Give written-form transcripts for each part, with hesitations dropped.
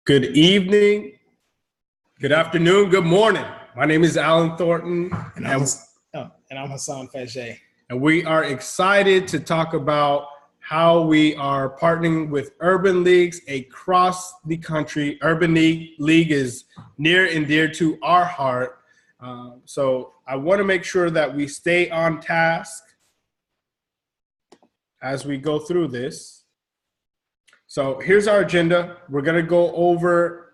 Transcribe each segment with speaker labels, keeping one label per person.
Speaker 1: Good evening, good afternoon, good morning. My name is Alan Thornton,
Speaker 2: and I'm Hassan Fajay.
Speaker 1: And we are excited to talk about how we are partnering with urban leagues across the country. Urban League is near and dear to our heart. So I want to make sure that we stay on task as we go through this. So here's our agenda. We're going to go over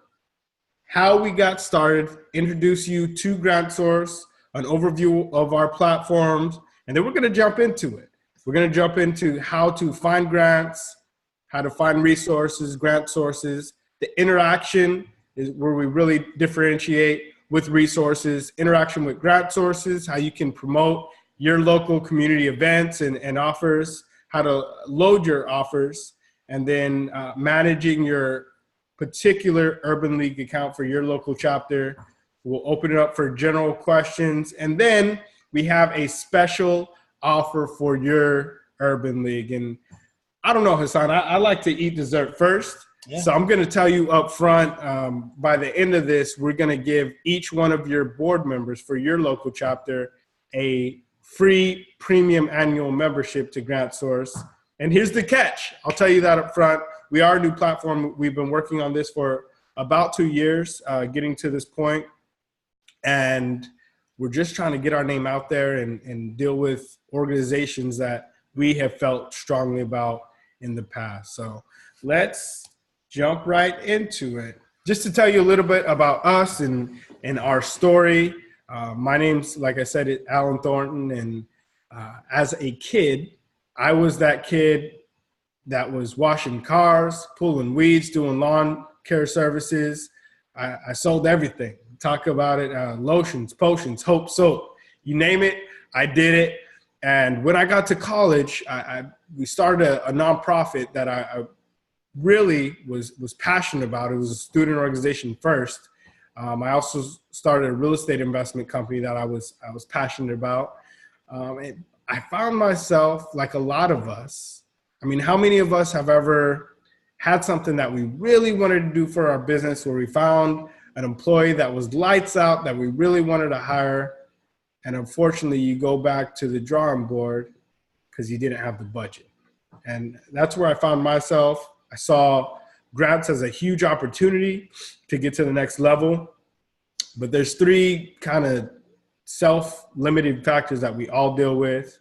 Speaker 1: how we got started, introduce you to GrantSource, an overview of our platforms, and then we're going to jump into it. We're going to jump into how to find grants, how to find resources, grant sources. The interaction is where we really differentiate with resources, interaction with grant sources, how you can promote your local community events and offers, how to load your offers, and then managing your particular Urban League account for your local chapter. We'll open it up for general questions. And then we have a special offer for your Urban League. And I don't know, Hassan, I like to eat dessert first. Yeah. So I'm going to tell you up front, by the end of this, we're going to give each one of your board members for your local chapter a free premium annual membership to GrantSource. And here's the catch. I'll tell you that up front. We are a new platform. We've been working on this for about 2 years, getting to this point. And we're just trying to get our name out there and deal with organizations that we have felt strongly about in the past. So let's jump right into it. Just to tell you a little bit about us and our story. My name's, like I said, Alan Thornton. And as a kid, I was that kid that was washing cars, pulling weeds, doing lawn care services. I sold everything. Talk about it, lotions, potions, Hope soap, you name it, I did it. And when I got to college, we started a nonprofit that I really was passionate about. It was a student organization first. I also started a real estate investment company that I was passionate about. And I found myself, like a lot of us, I mean, how many of us have ever had something that we really wanted to do for our business, where we found an employee that was lights out, that we really wanted to hire, and unfortunately you go back to the drawing board because you didn't have the budget? And that's where I found myself. I saw grants as a huge opportunity to get to the next level, but there's three kind of self-limiting factors that we all deal with.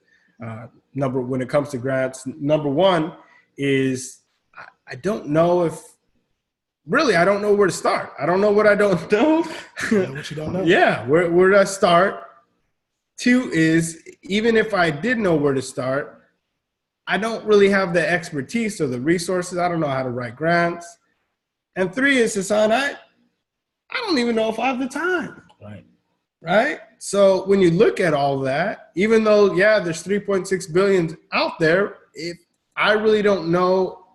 Speaker 1: When it comes to grants, number one is I don't know where to start. I don't know what I don't know.
Speaker 2: What you don't know.
Speaker 1: Yeah, where do I start? Two is, even if I did know where to start, I don't really have the expertise or the resources. I don't know how to write grants. And three is, Hassan, I don't even know if I have the time. Right? So when you look at all that, even though, yeah, there's 3.6 billion out there, if I really don't know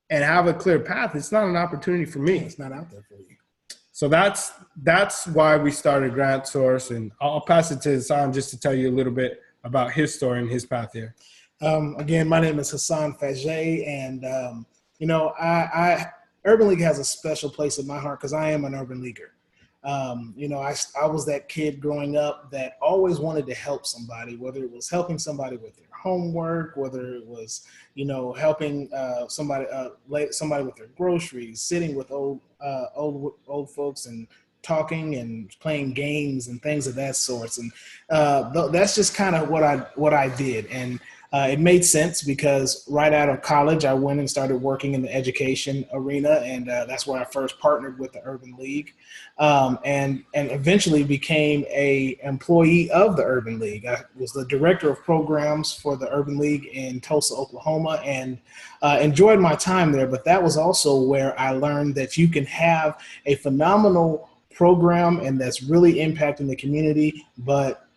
Speaker 1: and have a clear path, it's not an opportunity for me.
Speaker 2: It's not out there for you.
Speaker 1: So that's why we started GrantSource. And I'll pass it to Hassan just to tell you a little bit about his story and his path here.
Speaker 2: Again, my name is Hassan Fajay, and Urban League has a special place in my heart because I am an urban leaguer. I was that kid growing up that always wanted to help somebody, whether it was helping somebody with their homework, whether it was, helping somebody with their groceries, sitting with old folks and talking and playing games and things of that sort. And that's just kind of what I did. And it made sense because right out of college, I went and started working in the education arena, and that's where I first partnered with the Urban League, and eventually became a employee of the Urban League. I was the director of programs for the Urban League in Tulsa, Oklahoma, and enjoyed my time there. But that was also where I learned that you can have a phenomenal program and that's really impacting the community, but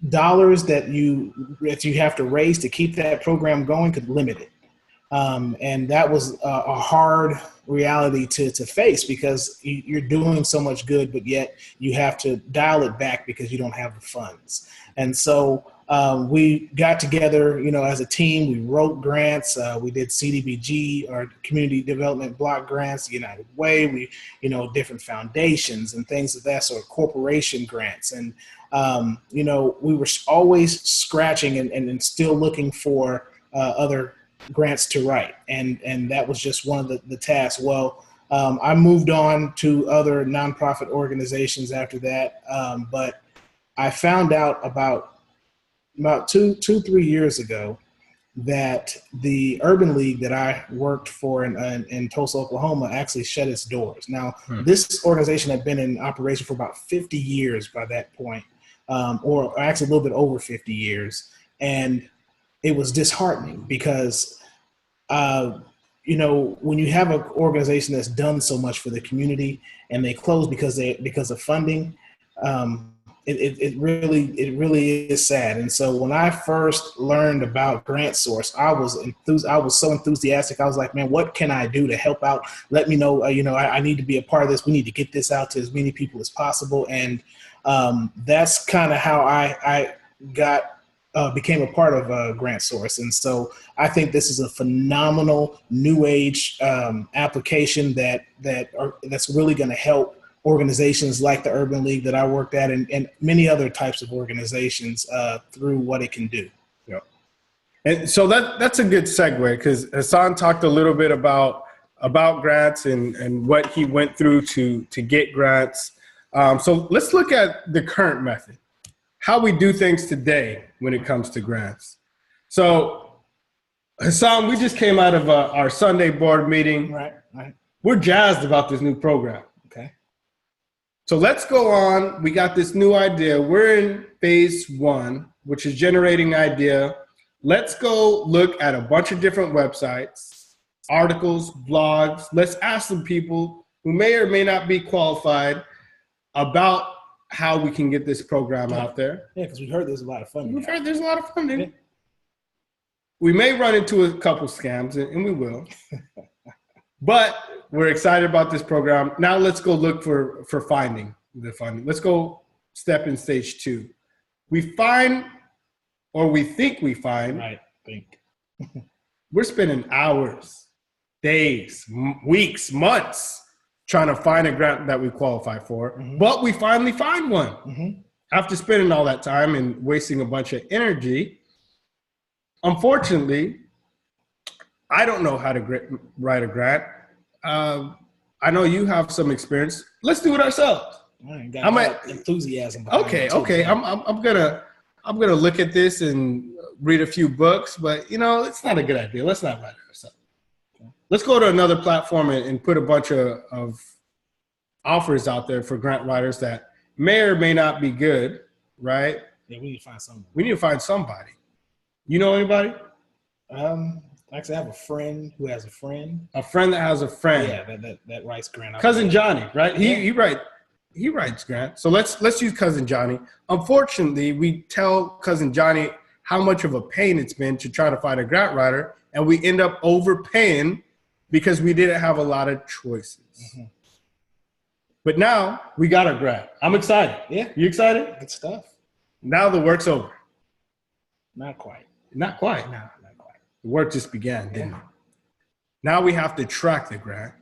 Speaker 2: dollars that you have to raise to keep that program going could limit it. And that was a hard reality to face, because you're doing so much good, but yet you have to dial it back because you don't have the funds. And so we got together, as a team. We wrote grants. We did CDBG, or Community Development Block Grants, United Way. We, different foundations and things of that sort, corporation grants. And, we were always scratching and still looking for other grants to write. And that was just one of the tasks. Well, I moved on to other nonprofit organizations after that. But I found out about 3 years ago that the Urban League that I worked for in Tulsa, Oklahoma, actually shut its doors. Now, this organization had been in operation for about 50 years by that point, or actually a little bit over 50 years. And it was disheartening because, when you have an organization that's done so much for the community and they close because of funding, it really is sad. And so when I first learned about Grant Source, I was so enthusiastic. I was like, man, what can I do to help out? Let me know. I need to be a part of this. We need to get this out to as many people as possible. And that's kind of how I became a part of Grant Source. And so I think this is a phenomenal new age application that's really going to help organizations like the Urban League that I worked at, and many other types of organizations through what it can do.
Speaker 1: Yeah. And so that's a good segue, because Hassan talked a little bit about grants and what he went through to get grants. So let's look at the current method, how we do things today when it comes to grants. So Hassan, we just came out of our Sunday board meeting.
Speaker 2: Right.
Speaker 1: We're jazzed about this new program.
Speaker 2: Okay.
Speaker 1: So let's go on. We got this new idea. We're in phase 1, which is generating idea. Let's go look at a bunch of different websites, articles, blogs. Let's ask some people who may or may not be qualified about how we can get this program out there.
Speaker 2: Yeah, because we heard there's a lot of funding.
Speaker 1: We've heard there's a lot of funding. Yeah. We may run into a couple scams, and we will. But we're excited about this program. Now let's go look for finding the funding. Let's go step in stage 2. We find, or we think we find.
Speaker 2: Right, think.
Speaker 1: We're spending hours, days, weeks, months trying to find a grant that we qualify for. Mm-hmm. But we finally find one. Mm-hmm. After spending all that time and wasting a bunch of energy, unfortunately, I don't know how to write a grant. I know you have some experience. Let's do it ourselves.
Speaker 2: I got enthusiasm.
Speaker 1: Okay. I'm gonna look at this and read a few books, but it's not a good idea. Let's not write it ourselves. Okay. Let's go to another platform and put a bunch of offers out there for grant writers that may or may not be good, right?
Speaker 2: Yeah, we need to find somebody.
Speaker 1: We need to find somebody. You know anybody?
Speaker 2: Actually, I have a friend who has a friend.
Speaker 1: A friend that has a friend.
Speaker 2: Yeah, that writes grant.
Speaker 1: Cousin Johnny, right? He writes grant. So let's use Cousin Johnny. Unfortunately, we tell Cousin Johnny how much of a pain it's been to try to find a grant writer, and we end up overpaying because we didn't have a lot of choices. Mm-hmm. But now we got our grant. I'm excited.
Speaker 2: Yeah.
Speaker 1: You excited?
Speaker 2: Good stuff.
Speaker 1: Now the work's over.
Speaker 2: Not quite.
Speaker 1: Not quite.
Speaker 2: No, not quite.
Speaker 1: The work just began, didn't it? Now we have to track the grant.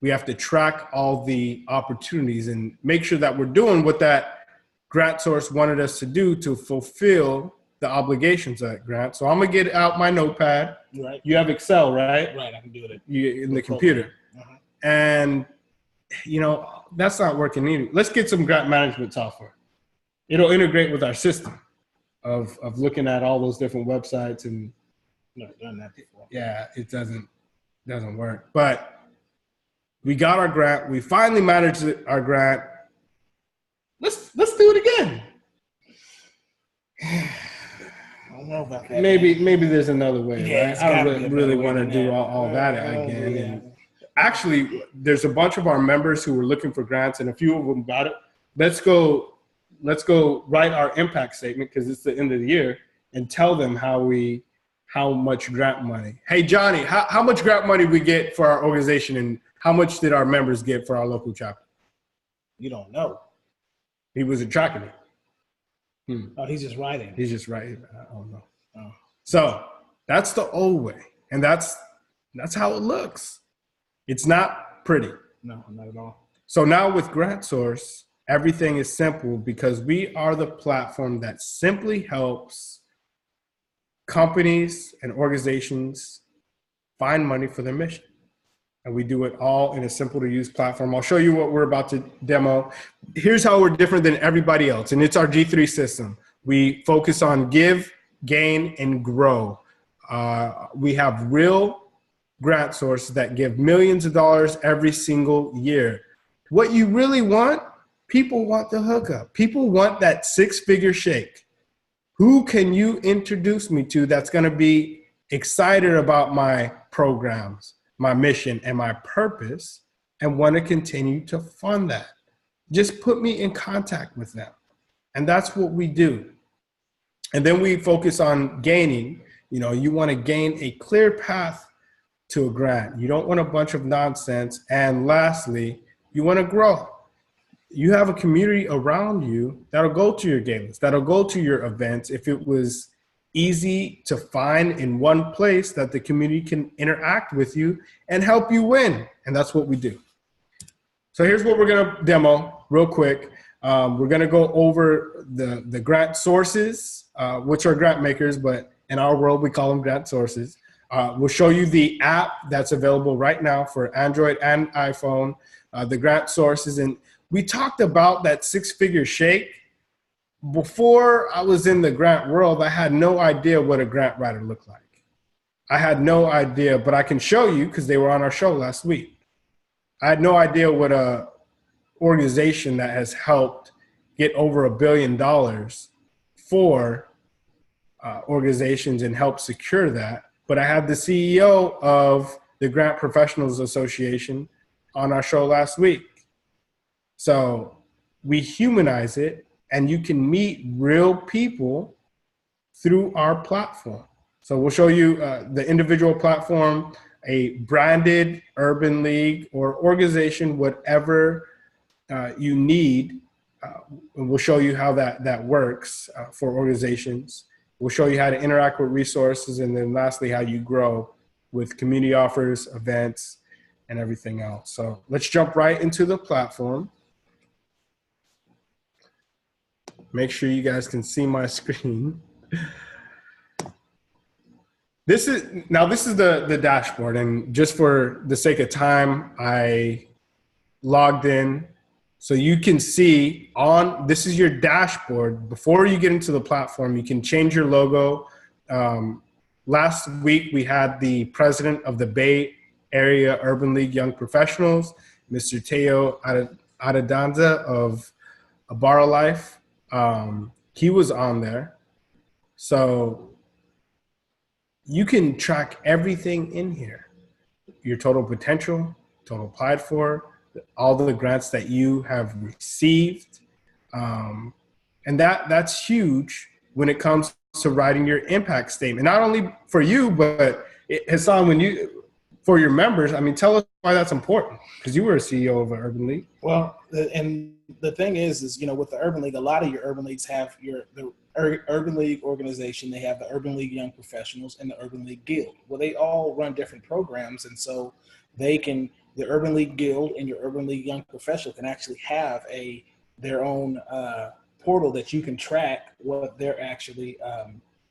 Speaker 1: We have to track all the opportunities and make sure that we're doing what that grant source wanted us to do to fulfill the obligations of that grant. So I'm going to get out my notepad.
Speaker 2: Right.
Speaker 1: You have Excel, right?
Speaker 2: Right, I can do it.
Speaker 1: In the computer. Uh-huh. And, that's not working either. Let's get some grant management software. It'll integrate with our system of looking at all those different websites and
Speaker 2: never done that before.
Speaker 1: Yeah, it doesn't work. But we got our grant. We finally managed our grant. Let's do it again.
Speaker 2: I don't know about that.
Speaker 1: Maybe there's another way.
Speaker 2: Yeah,
Speaker 1: right? I don't really want to do all that again.
Speaker 2: Yeah.
Speaker 1: And actually, there's a bunch of our members who were looking for grants, and a few of them got it. Let's go write our impact statement, because it's the end of the year, and tell them how much grant money. Hey, Johnny, how much grant money we get for our organization, and how much did our members get for our local chapter?
Speaker 2: You don't know.
Speaker 1: He wasn't tracking
Speaker 2: Oh, he's just writing.
Speaker 1: He's just writing. I don't know.
Speaker 2: Oh.
Speaker 1: So that's the old way. And that's how it looks. It's not pretty.
Speaker 2: No, not at all.
Speaker 1: So now with GrantSource, everything is simple because we are the platform that simply helps companies and organizations find money for their mission. And we do it all in a simple to use platform. I'll show you what we're about to demo. Here's how we're different than everybody else. And it's our G3 system. We focus on give, gain, and grow. We have real grant sources that give millions of dollars every single year. What you really want, people want the hookup. People want that six-figure shake. Who can you introduce me to that's going to be excited about my programs, my mission, and my purpose, and want to continue to fund that? Just put me in contact with them. And that's what we do. And then we focus on gaining. You know, you want to gain a clear path to a grant. You don't want a bunch of nonsense. And lastly, you want to grow. You have a community around you that'll go to your galas, that'll go to your events. If it was easy to find in one place that the community can interact with you and help you win. And that's what we do. So here's what we're going to demo real quick. We're going to go over the grant sources, which are grant makers, but in our world, we call them grant sources. We'll show you the app that's available right now for Android and iPhone, the grant sources. And we talked about that six-figure shake. Before I was in the grant world, I had no idea what a grant writer looked like. I had no idea, but I can show you because they were on our show last week. I had no idea what a organization that has helped get over $1 billion for organizations and help secure that. But I had the CEO of the Grant Professionals Association on our show last week. So we humanize it, and you can meet real people through our platform. So we'll show you the individual platform, a branded urban league or organization, whatever you need. And we'll show you how that works for organizations. We'll show you how to interact with resources, and then lastly, how you grow with community offers, events, and everything else. So let's jump right into the platform. Make sure you guys can see my screen. This is the dashboard, and just for the sake of time, I logged in. So you can see this is your dashboard. Before you get into the platform, you can change your logo. Last week, we had the president of the Bay Area Urban League Young Professionals, Mr. Teo Adedanza of Abara Life. He was on there. So you can track everything in here. Your total potential, total applied for, all the grants that you have received. And that's huge when it comes to writing your impact statement, not only for you, but Hassan, for your members. I mean, tell us why that's important, because you were a CEO of an urban league.
Speaker 2: Well, and the thing is, you know, with the urban league, a lot of your urban leagues have the urban league organization. They have the urban league young professionals and the urban league guild. Well, they all run different programs, and so the urban league guild and your urban league young professional can actually have their own portal that you can track what they're actually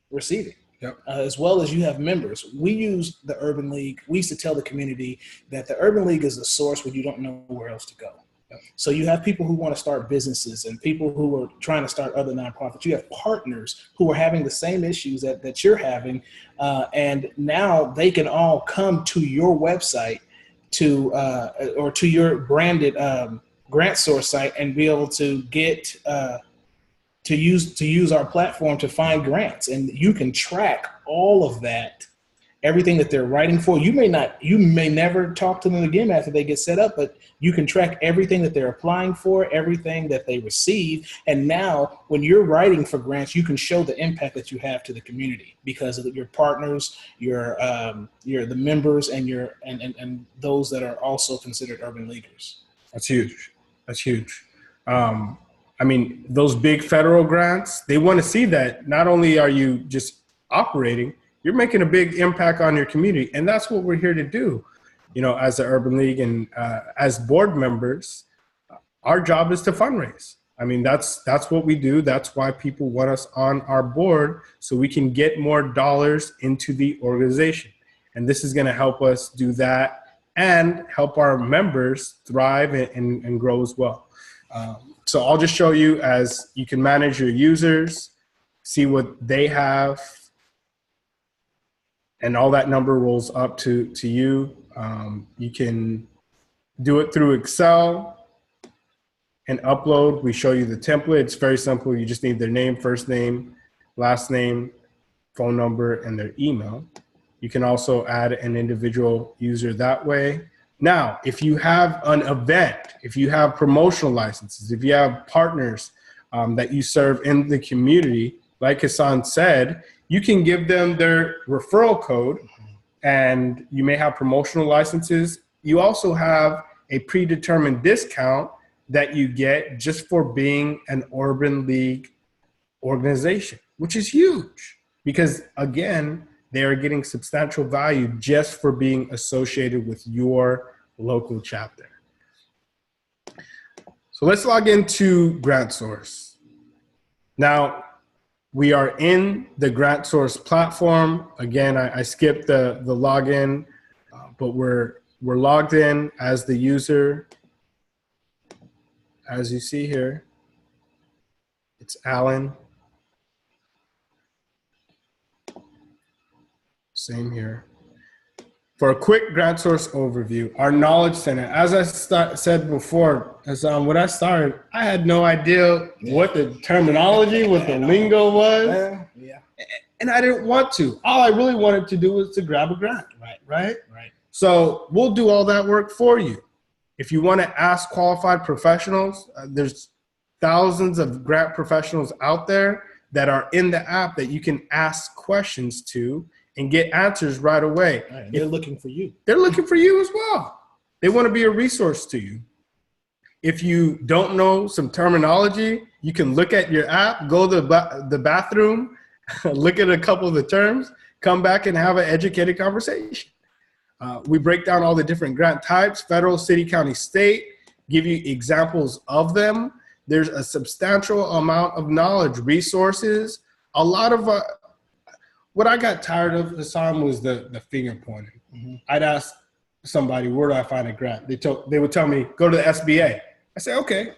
Speaker 2: receiving.
Speaker 1: Yep.
Speaker 2: As well as you have members. We use the urban league. We used to tell the community that the urban league is a source where you don't know where else to go. Yep. So you have people who want to start businesses and people who are trying to start other nonprofits. You have partners who are having the same issues that you're having, and now they can all come to your website or to your branded grant source site and be able to get to use our platform to find grants. And you can track all of that, everything that they're writing for. You may never talk to them again after they get set up, but you can track everything that they're applying for, everything that they receive. And now when you're writing for grants, you can show the impact that you have to the community because of your partners, the members, and those that are also considered urban leaguers.
Speaker 1: That's huge. That's huge. I mean, those big federal grants, they want to see that not only are you just operating, you're making a big impact on your community. And that's what we're here to do. You know, as the Urban League and as board members, our job is to fundraise. I mean, that's what we do. That's why people want us on our board, so we can get more dollars into the organization. And this is going to help us do that and help our members thrive and grow as well. So I'll just show you as you can manage your users, see what they have, and all that number rolls up to you. You can do it through Excel and upload. We show you the template. It's very simple. You just need their name, first name, last name, phone number, and their email. You can also add an individual user that way. Now, if you have an event, if you have promotional licenses, if you have partners that you serve in the community, like Hassan said, you can give them their referral code, and you may have promotional licenses. You also have a predetermined discount that you get just for being an Urban League organization, which is huge because, again, they are getting substantial value just for being associated with your local chapter. So let's log into GrantSource. Now, we are in the GrantSource platform. Again, I skipped the login, but we're logged in as the user. As you see here, it's Alan. Same here. For a quick GrantSource overview, our Knowledge Center, as I said before, when I started, I had no idea what the terminology, what the lingo was. Yeah. And I didn't want to. All I really wanted to do was to grab a grant, right? So we'll do all that work for you. If you want to ask qualified professionals, there's thousands of grant professionals out there that are in the app that you can ask questions to and get answers right away.
Speaker 2: Right, they're looking for you.
Speaker 1: They're looking for you as well. They want to be a resource to you. If you don't know some terminology, you can look at your app, go to the bathroom, look at a couple of the terms, come back and have an educated conversation. We break down all the different grant types, federal, city, county, state, give you examples of them. There's a substantial amount of knowledge, resources. A lot of what I got tired of, Hassan, was the finger pointing. Mm-hmm. I'd ask somebody, where do I find a grant? They would tell me, go to the SBA. I say, okay.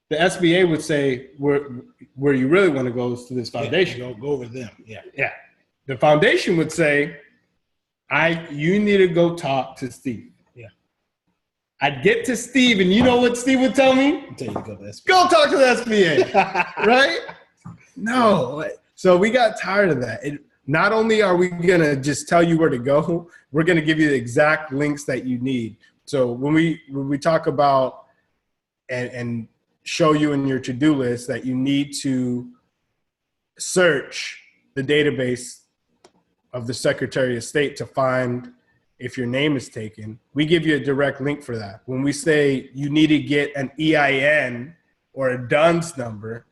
Speaker 1: The SBA would say, where you really want to go is to this foundation.
Speaker 2: Yeah, go over them.
Speaker 1: Yeah. The foundation would say, you need to go talk to Steve. Yeah. I'd get to Steve, and you know what Steve would tell me?
Speaker 2: I'll tell you to go to the SBA.
Speaker 1: Go talk to the SBA, right? No. So we got tired of that. Not only are we going to just tell you where to go, we're going to give you the exact links that you need. So when we talk about and show you in your to-do list that you need to search the database of the Secretary of State to find if your name is taken, we give you a direct link for that. When we say you need to get an EIN or a DUNS number,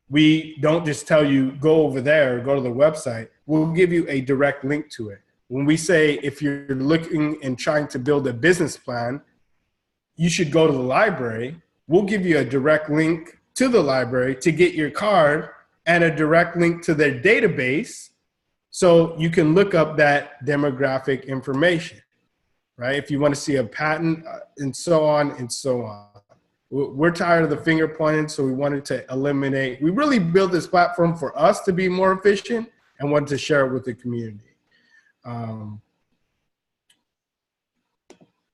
Speaker 1: we don't just tell you go over there or go to the website. We'll give you a direct link to it. When we say if you're looking and trying to build a business plan, you should go to the library, we'll give you a direct link to the library to get your card and a direct link to their database so you can look up that demographic information, right? If you want to see a patent and so on and so on. We're tired of the finger pointing, so we wanted to eliminate. We really built this platform for us to be more efficient and wanted to share it with the community.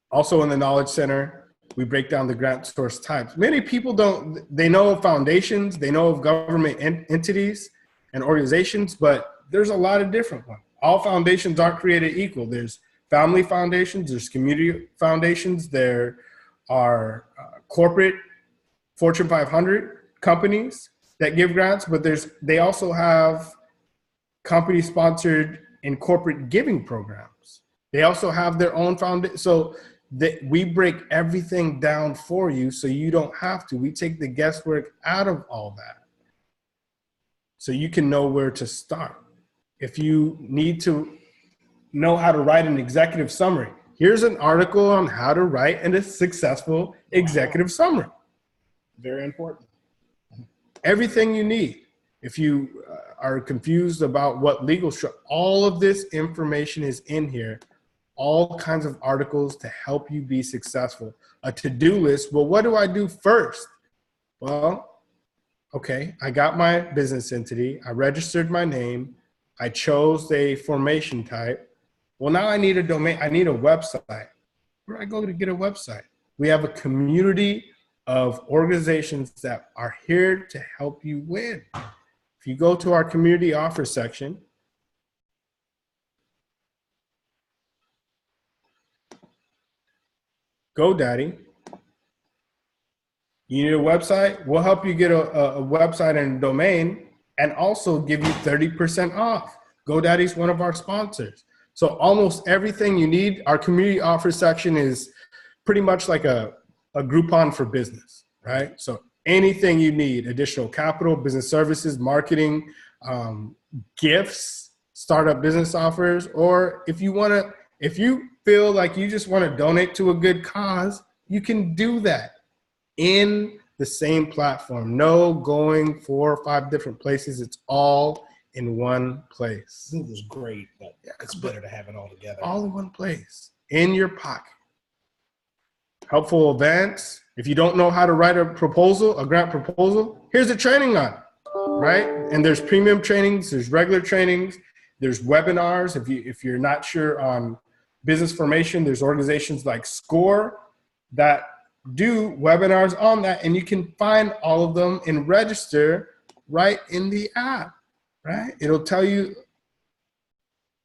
Speaker 1: Also in the Knowledge Center, we break down the grant source types. Many people they know of foundations, they know of government entities and organizations, but there's a lot of different ones. All foundations aren't created equal. There's family foundations, there's community foundations, there are corporate Fortune 500 companies that give grants, but they also have company-sponsored and corporate giving programs. They also have their own foundation. So that we break everything down for you so you don't have to. We take the guesswork out of all that so you can know where to start. If you need to know how to write an executive summary, here's an article on how to write a successful executive summary.
Speaker 2: Very important.
Speaker 1: Everything you need. If you are confused about what legal structure, all of this information is in here. All kinds of articles to help you be successful. A to-do list. Well, what do I do first? Well, okay, I got my business entity. I registered my name. I chose a formation type. Well, now I need a domain. I need a website. Where do I go to get a website? We have a community of organizations that are here to help you win. If you go to our community offer section, GoDaddy, you need a website? We'll help you get a website and a domain and also give you 30% off. GoDaddy's one of our sponsors. So almost everything you need, our community offer section is pretty much like a Groupon for business, right? So anything you need, additional capital, business services, marketing, gifts, startup business offers, or if you feel like you just want to donate to a good cause, you can do that in the same platform. No going 4 or 5 different places. It's all in one place.
Speaker 2: Google's great, but it's better to have it all together.
Speaker 1: All in one place, in your pocket. Helpful events. If you don't know how to write a proposal, a grant proposal, here's a training on it, right? And there's premium trainings, there's regular trainings, there's webinars. If you're not sure on business formation, there's organizations like SCORE that do webinars on that, and you can find all of them and register right in the app, right? It'll tell you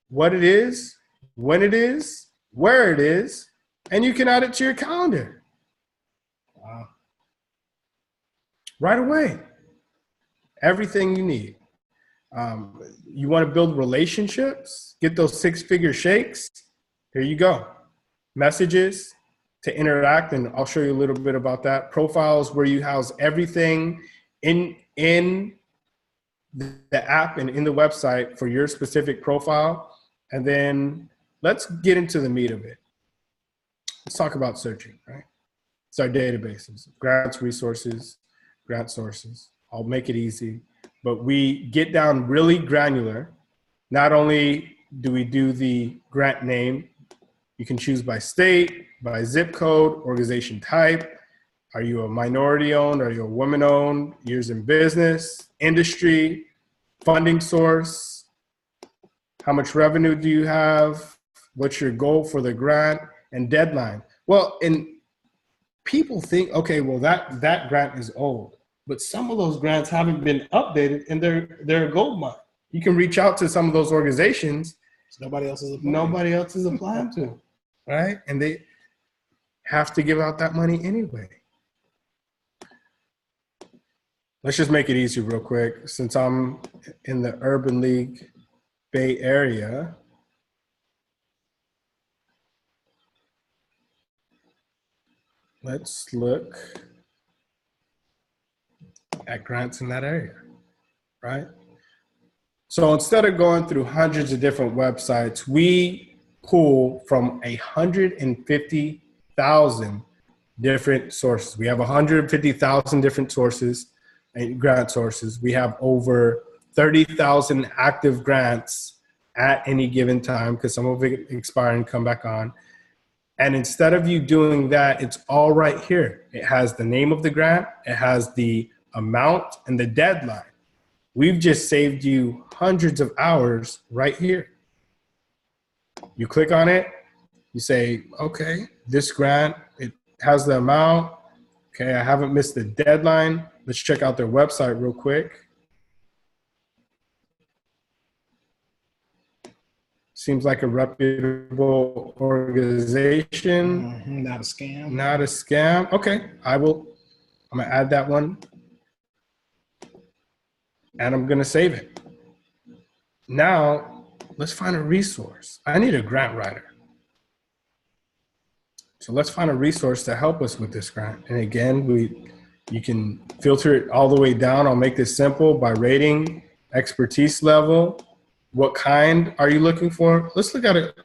Speaker 1: what it is, when it is, where it is, and you can add it to your calendar.
Speaker 2: Wow.
Speaker 1: Right away. Everything you need. You want to build relationships, get those 6-figure shakes. Here you go. Messages to interact, and I'll show you a little bit about that. Profiles, where you house everything in the app and in the website for your specific profile. And then let's get into the meat of it. Let's talk about searching, right? It's our databases, grants, resources, grant sources. I'll make it easy, but we get down really granular. Not only do we do the grant name, you can choose by state, by zip code, organization type. Are you a minority owned? Are you a woman owned? Years in business, industry, funding source. How much revenue do you have? What's your goal for the grant? And deadline. Well, and people think, okay, well, that grant is old, but some of those grants haven't been updated and they're a gold mine. You can reach out to some of those organizations.
Speaker 2: Nobody else is
Speaker 1: applying to, right? And they have to give out that money anyway. Let's just make it easy real quick. Since I'm in the Urban League Bay Area, let's look at grants in that area, right? So instead of going through hundreds of different websites, we pull from 150,000 different sources. We have 150,000 different sources and grant sources. We have over 30,000 active grants at any given time because some of it expire and come back on. And instead of you doing that, it's all right here. It has the name of the grant, it has the amount and the deadline. We've just saved you hundreds of hours right here. You click on it, you say, okay, this grant, it has the amount. Okay, I haven't missed the deadline. Let's check out their website real quick. Seems like a reputable organization.
Speaker 2: Not a scam.
Speaker 1: Not a scam. Okay, I'm gonna add that one. And I'm gonna save it. Now, let's find a resource. I need a grant writer. So let's find a resource to help us with this grant. And again, you can filter it all the way down. I'll make this simple by rating, expertise level. What kind are you looking for? Let's look at it.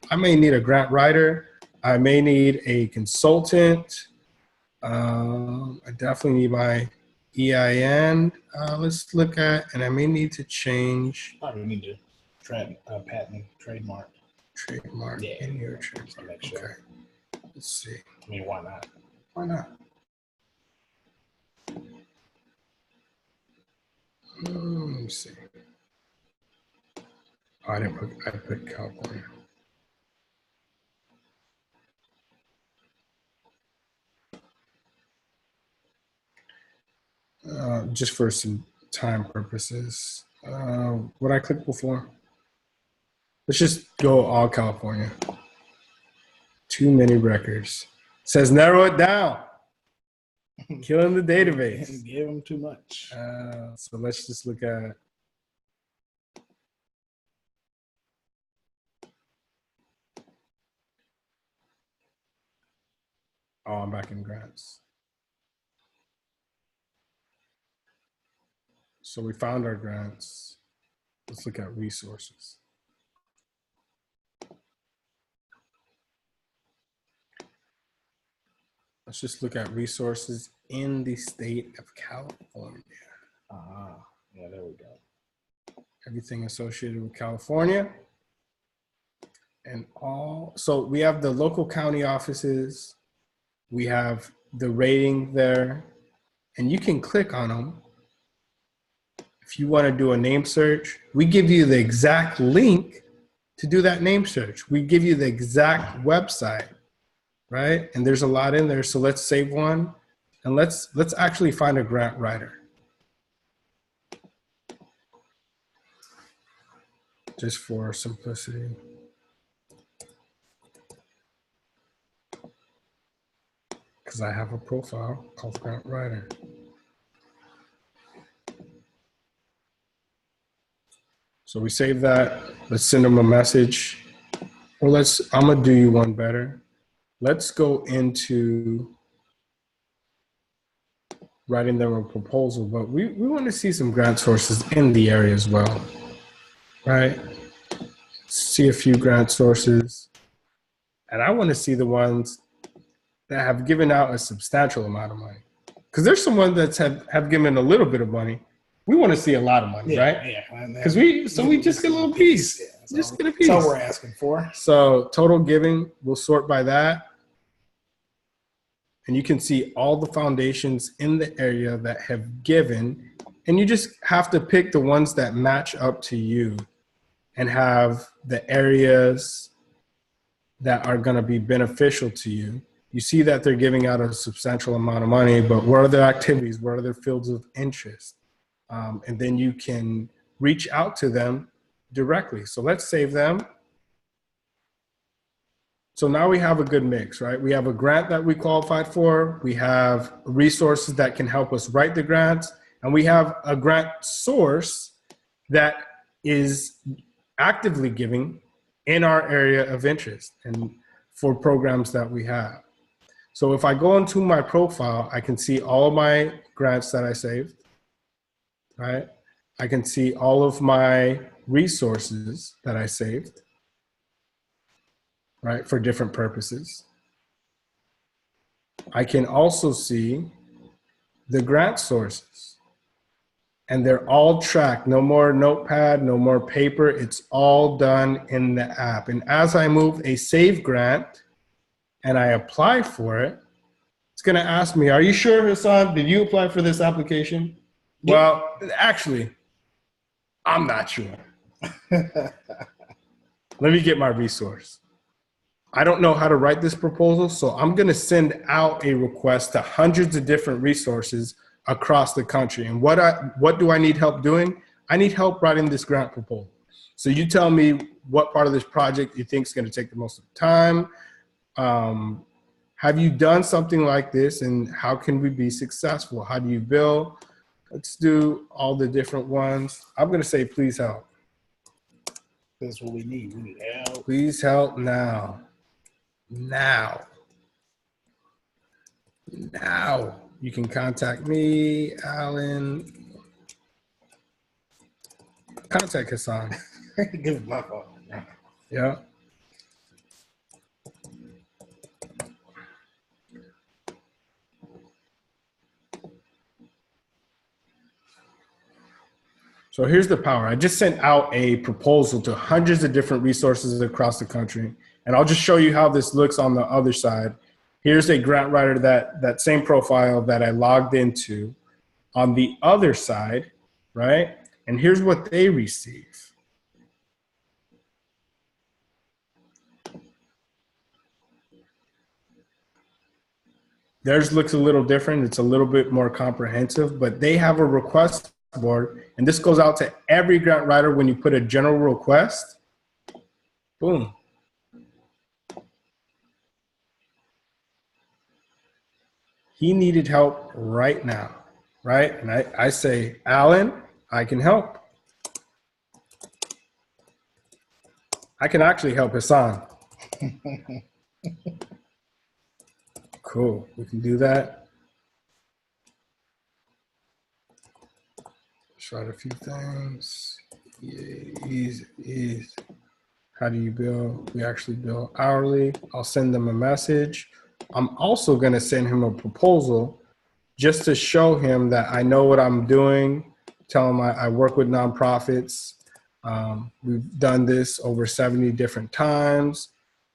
Speaker 1: I may need a grant writer. I may need a consultant. I definitely need my EIN. Let's look at, and I may need to change.
Speaker 2: Probably need to patent, trademark.
Speaker 1: Trademark in your trademark.
Speaker 2: Make sure.
Speaker 1: Okay. Let's see.
Speaker 2: I mean, why not?
Speaker 1: Why not? Let me see. Oh, I put California. Just for some time purposes. What I clicked before? Let's just go all California. Too many records. It says narrow it down. Killing the database.
Speaker 2: Give them too much.
Speaker 1: So let's just look at. Oh, I'm back in grants. So we found our grants. Let's look at resources. Let's just look at resources in the state of California.
Speaker 2: Yeah, there we go.
Speaker 1: Everything associated with California. And all, so we have the local county offices. We have the rating there, and you can click on them. If you want to do a name search, we give you the exact link to do that name search. We give you the exact website, right? And there's a lot in there. So let's save one, and let's actually find a grant writer. Just for simplicity. Because I have a profile called grant writer. So we save that. Let's send them a message. Or I'm gonna do you one better. Let's go into writing them a proposal, but we want to see some grant sources in the area as well, right? See a few grant sources. And I want to see the ones that have given out a substantial amount of money. Because there's some ones that have given a little bit of money. We want to see a lot of money, right?
Speaker 2: Yeah.
Speaker 1: Because we just get a little piece.
Speaker 2: Yeah,
Speaker 1: just get a piece.
Speaker 2: That's all we're asking for.
Speaker 1: So total giving, we'll sort by that. And you can see all the foundations in the area that have given. And you just have to pick the ones that match up to you and have the areas that are going to be beneficial to you. You see that they're giving out a substantial amount of money, but what are their activities? What are their fields of interest? And then you can reach out to them directly. So let's save them. So now we have a good mix, right? We have a grant that we qualified for. We have resources that can help us write the grants. And we have a grant source that is actively giving in our area of interest and for programs that we have. So if I go into my profile, I can see all of my grants that I saved, right? I can see all of my resources that I saved, right, for different purposes. I can also see the grant sources, and they're all tracked. No more notepad, no more paper. It's all done in the app. And as I move a save grant and I apply for it, it's going to ask me, are you sure, Hassan, did you apply for this application? Yeah. Well, actually, I'm not sure. Let me get my resource. I don't know how to write this proposal, so I'm going to send out a request to hundreds of different resources across the country. And what do I need help doing? I need help writing this grant proposal. So you tell me what part of this project you think is going to take the most time. Have you done something like this, and how can we be successful? How do you bill? Let's do all the different ones. I'm going to say, please help.
Speaker 2: That's what we need. We need help.
Speaker 1: Please help now. Now. now. You can contact me, Alan. Contact Hassan.
Speaker 2: Give it my phone.
Speaker 1: Yeah. So here's the power. I just sent out a proposal to hundreds of different resources across the country. And I'll just show you how this looks on the other side. Here's a grant writer that same profile that I logged into on the other side, right? And here's what they receive. Theirs looks a little different. It's a little bit more comprehensive, but they have a request board. And this goes out to every grant writer when you put a general request. Boom. He needed help right now, right? And I say, Alan, I can help. I can actually help Hassan. Cool, we can do that. Try a few things. Easy. How do you bill? We actually bill hourly. I'll send them a message. I'm also going to send him a proposal just to show him that I know what I'm doing. Tell him I work with nonprofits. We've done this over 70 different times.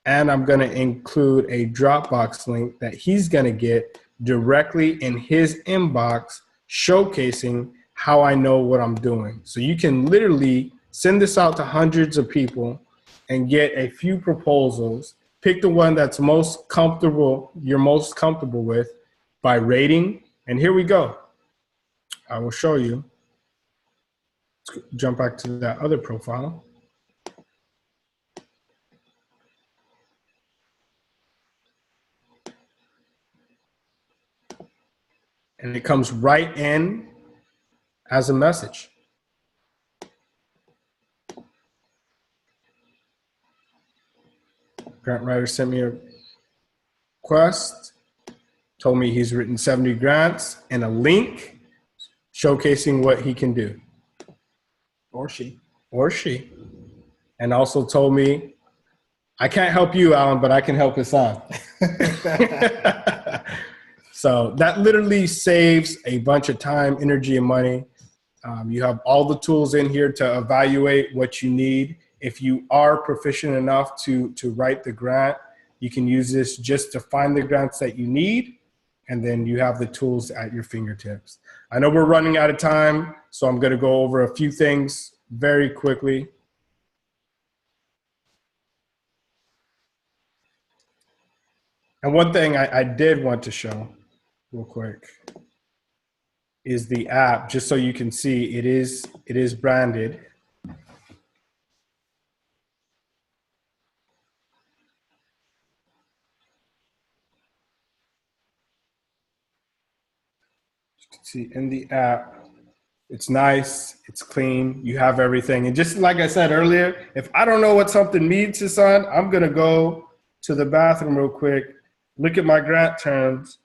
Speaker 1: And I'm going to include a Dropbox link that he's going to get directly in his inbox, showcasing how I know what I'm doing. So you can literally send this out to hundreds of people and get a few proposals. Pick the one that's most comfortable, you're most comfortable with by rating. And here we go. I will show you. Let's jump back to that other profile. And it comes right in as a message. Grant writer sent me a request, told me he's written 70 grants and a link showcasing what he can do.
Speaker 2: Or she.
Speaker 1: Or she. And also told me, I can't help you, Alan, but I can help Hassan. So that literally saves a bunch of time, energy, and money. You have all the tools in here to evaluate what you need. If you are proficient enough to write the grant, you can use this just to find the grants that you need, and then you have the tools at your fingertips. I know we're running out of time, so I'm going to go over a few things very quickly. And one thing I did want to show real quick is the app, just so you can see it is branded. You can see in the app, it's nice, it's clean, you have everything. And just like I said earlier, if I don't know what something means to son, I'm gonna go to the bathroom real quick, look at my grant terms,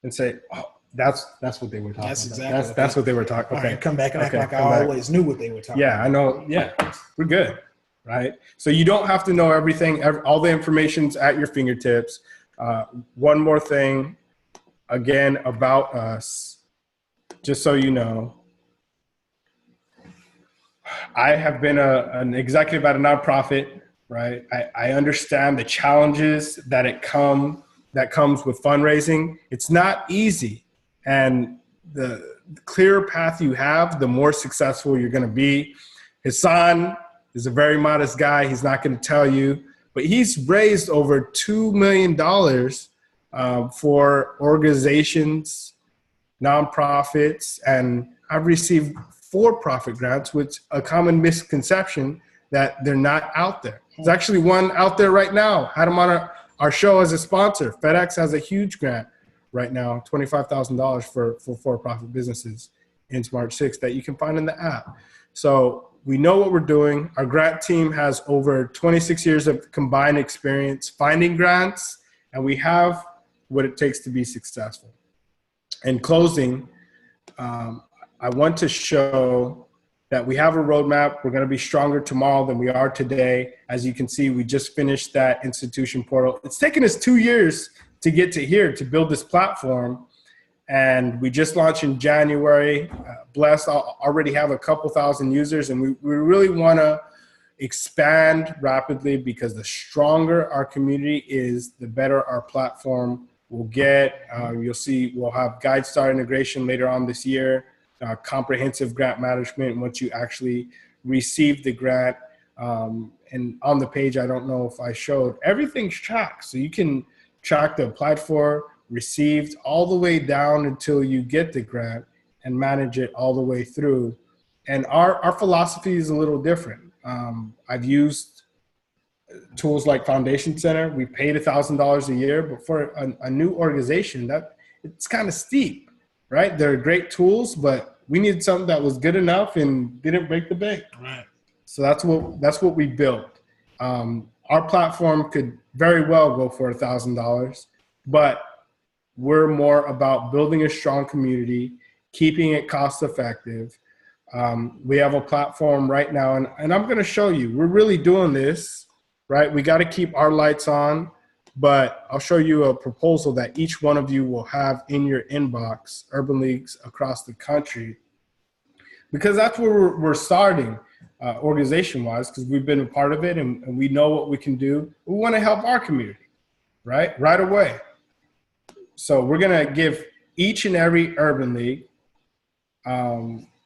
Speaker 1: and say, oh, that's what they were talking about. That's what they were talking about.
Speaker 2: Okay, come back and act like I always knew what they were talking about.
Speaker 1: Yeah, I know. Yeah, we're good, right? So you don't have to know everything. All the information's at your fingertips. One more thing, again, about us, just so you know. I have been an executive at a nonprofit, right? I understand the challenges that comes with fundraising. It's not easy. And the clearer path you have, the more successful you're going to be. Hassan is a very modest guy. He's not going to tell you, but he's raised over $2 million for organizations, nonprofits, and I've received for-profit grants, which a common misconception that they're not out there. There's actually one out there right now. Had him on our show as a sponsor. FedEx has a huge grant right now, $25,000 for profit businesses in March 6th that you can find in the app. So we know what we're doing. Our grant team has over 26 years of combined experience finding grants, and we have what it takes to be successful. In closing, I want to show that we have a roadmap. We're going to be stronger tomorrow than we are today. As you can see, we just finished that institution portal. It's taken us 2 years to get to here, to build this platform. And we just launched in January. Blessed, I'll already have a couple thousand users, and we really want to expand rapidly, because the stronger our community is, the better our platform will get. You'll see we'll have GuideStar integration later on this year, comprehensive grant management once you actually receive the grant. And on the page, I don't know if I showed, everything's tracked. So you can track the applied for, received, all the way down until you get the grant, and manage it all the way through. And our philosophy is a little different. I've used tools like Foundation Center. We paid $1,000 a year, but for a new organization, that it's kind of steep, right? They're great tools, but we needed something that was good enough and didn't break the bank.
Speaker 2: Right.
Speaker 1: So that's what we built. Our platform could very well go for $1,000, but we're more about building a strong community, keeping it cost effective. We have a platform right now, and I'm going to show you, we're really doing this, right? We got to keep our lights on, but I'll show you a proposal that each one of you will have in your inbox, Urban Leagues across the country, because that's where we're starting organization-wise, because we've been a part of it and we know what we can do. We want to help our community, right away. So we're going to give each and every Urban League,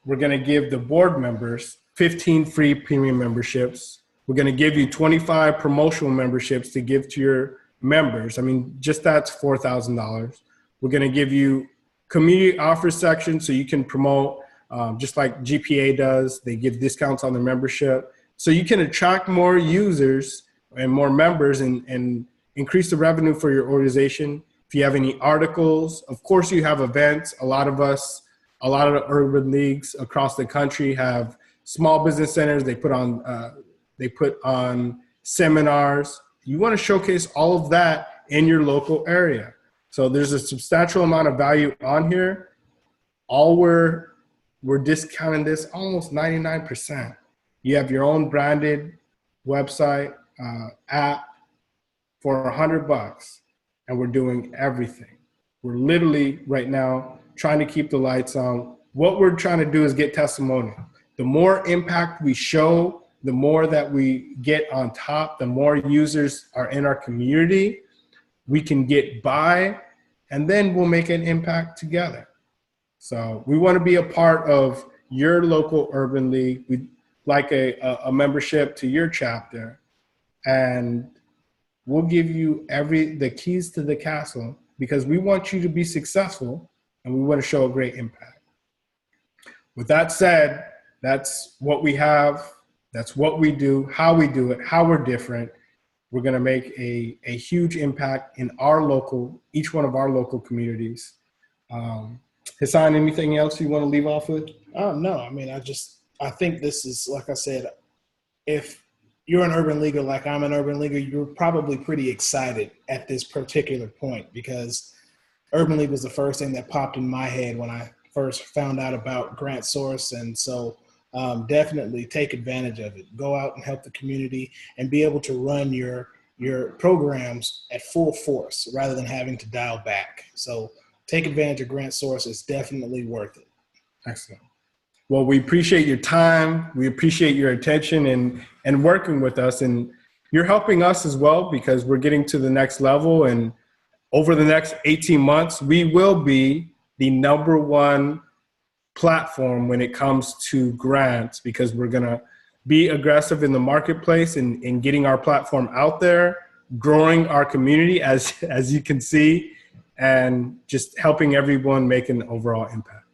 Speaker 1: we're going to give the board members 15 free premium memberships. We're going to give you 25 promotional memberships to give to your members. I mean, just that's $4,000. We're going to give you community offer section so you can promote, just like GPA does. They give discounts on their membership. So you can attract more users and more members and increase the revenue for your organization. If you have any articles, of course you have events. A lot of the urban leagues across the country have small business centers. They put on seminars. You want to showcase all of that in your local area. So there's a substantial amount of value on here. We're discounting this almost 99%. You have your own branded website, app for $100, and we're doing everything. We're literally right now trying to keep the lights on. What we're trying to do is get testimonial. The more impact we show, the more that we get on top, the more users are in our community, we can get by, and then we'll make an impact together. So we want to be a part of your local urban league. We'd like a membership to your chapter, and we'll give you the keys to the castle, because we want you to be successful and we want to show a great impact. With that said, that's what we have. That's what we do, how we do it, how we're different. We're going to make a huge impact in each one of our local communities. Hassan, anything else you want to leave off with?
Speaker 2: No, I mean, I think this is, like I said, if you're an urban leaguer like I'm an urban leaguer, you're probably pretty excited at this particular point, because Urban League was the first thing that popped in my head when I first found out about Grant Source. And so definitely take advantage of it. Go out and help the community and be able to run your programs at full force rather than having to dial back. So take advantage of Grant Source. It's definitely worth it.
Speaker 1: Excellent. Well, we appreciate your time. We appreciate your attention and working with us. And you're helping us as well, because we're getting to the next level. And over the next 18 months, we will be the #1 platform when it comes to grants, because we're going to be aggressive in the marketplace and in getting our platform out there, growing our community, as you can see, and just helping everyone make an overall impact.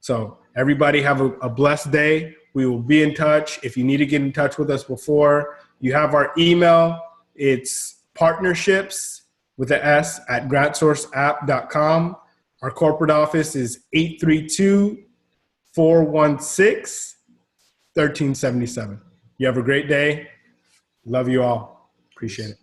Speaker 1: So everybody have a blessed day. We will be in touch. If you need to get in touch with us before, you have our email. It's partnerships with an S at grantsourceapp.com. Our corporate office is 832-416-1377. You have a great day. Love you all. Appreciate it.